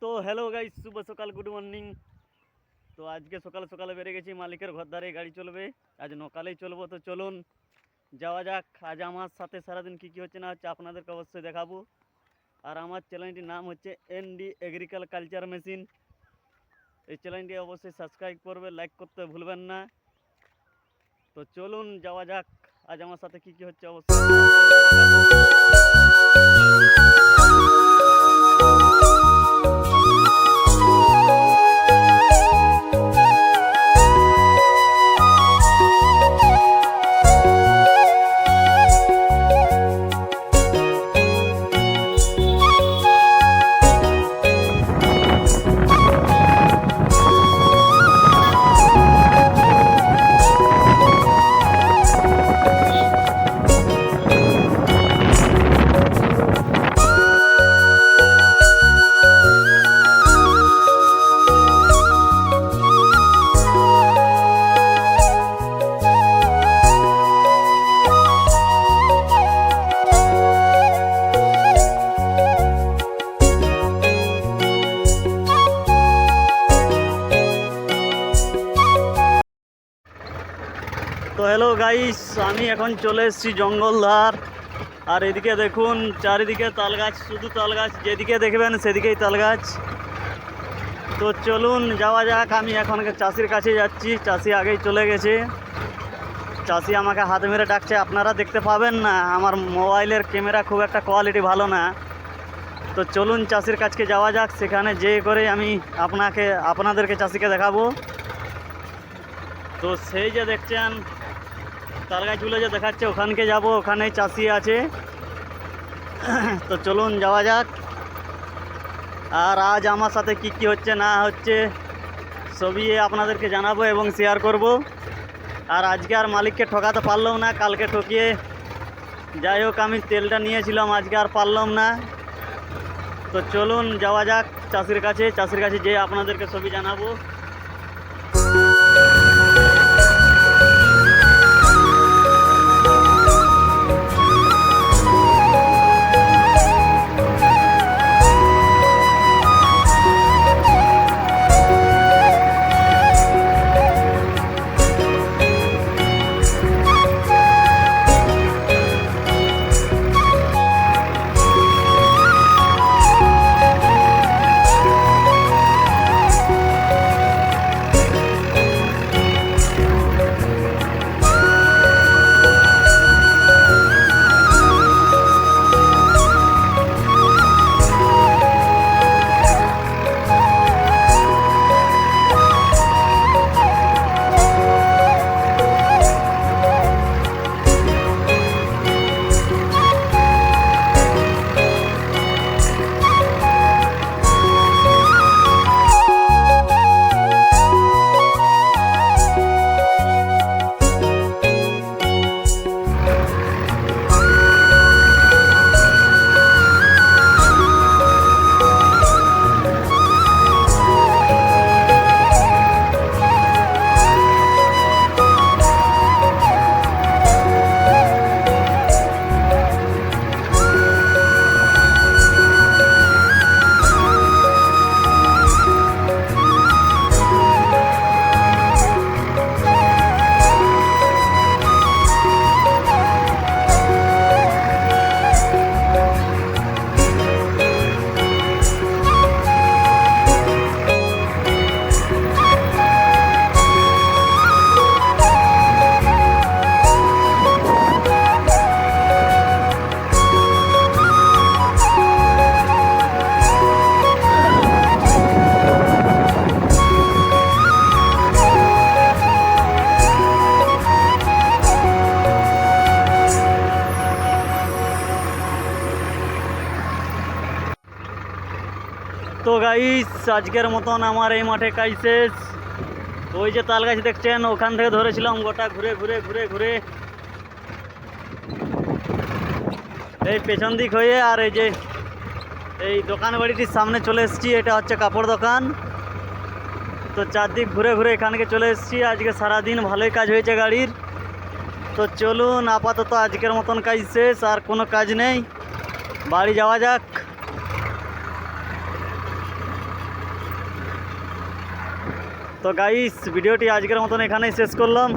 তো hello guys, শুভ সকাল, good morning. তো আজকে সকালে সকালে বেরিয়ে গেছি, মালিকের ঘর ধারে গাড়ি চলবে, আজ নকালেই চলবো। তো চলুন যাওয়া যাক। আজ আমার সাথে সারাদিন কী কী হচ্ছে না হচ্ছে আপনাদেরকে অবশ্যই দেখাবো। আর আমার চ্যানেলটির নাম হচ্ছে এনডি এগ্রিকালচার মেশিন। এই চ্যানেলটি অবশ্যই সাবস্ক্রাইব করবে, লাইক করতে ভুলবেন না। তো চলুন যাওয়া যাক, আজ আমার সাথে কী কী হচ্ছে অবশ্যই তো হ্যালো গাইস, আমি এখন চলে এসেছি জঙ্গলধার। আর এদিকে দেখুন চারিদিকে তাল গাছ, শুধু তাল গাছ, যেদিকে দেখবেন সেদিকেই তাল গাছ। তো চলুন যাওয়া যাক। আমি এখন চাষির কাছে যাচ্ছি, চাষি আগেই চলে গেছে। চাষি আমাকে হাত মেরে ডাকছে, আপনারা দেখতে পাবেন না, আমার মোবাইলের ক্যামেরা খুব একটা কোয়ালিটি ভালো না। তো চলুন চাষির কাছকে যাওয়া যাক, সেখানে যেয়ে করে আমি আপনাদেরকে চাষিকে দেখাবো। তো সেই যে দেখছেন তাল গাছগুলো যে দেখাচ্ছে, ওখানকে যাব, ওখানেই চাষি আছে। তো চলুন যাওয়া যাক। আর আজ আমার সাথে কি কি হচ্ছে না হচ্ছে সবই আপনাদেরকে জানাবো এবং শেয়ার করব। আর আজকে আর মালিককে ঠকাতে পারলাম না, কালকে ঠকিয়ে যাই হোক আমি তেলটা নিয়েছিলাম, আজকে আর পারলাম না। তো চলুন যাওয়া যাক চাষির কাছে যেয়ে আপনাদেরকে সবই জানাবো। তো গাইস, আজকের মতন আমার এই মাঠে কাজ শেষ। ওই যে তাল গাছ দেখছেন, ওখান থেকে ধরেছিলাম গোটা ঘুরে ঘুরে ঘুরে ঘুরে এই পেছন দিক হয়ে। আর এই যে এই দোকান বাড়িটির সামনে চলে এসেছি, এটা হচ্ছে কাপড় দোকান। তো চারদিক ঘুরে ঘুরে এখানকে চলে এসেছি। আজকে সারাদিন ভালোই কাজ হয়েছে গাড়ির। তো চলুন আপাতত আজকের মতন কাজ শেষ, আর কোনো কাজ নেই, বাড়ি যাওয়া যাক। তো গাইস ভিডিওটি আজকের মতন এখানেই শেষ করলাম।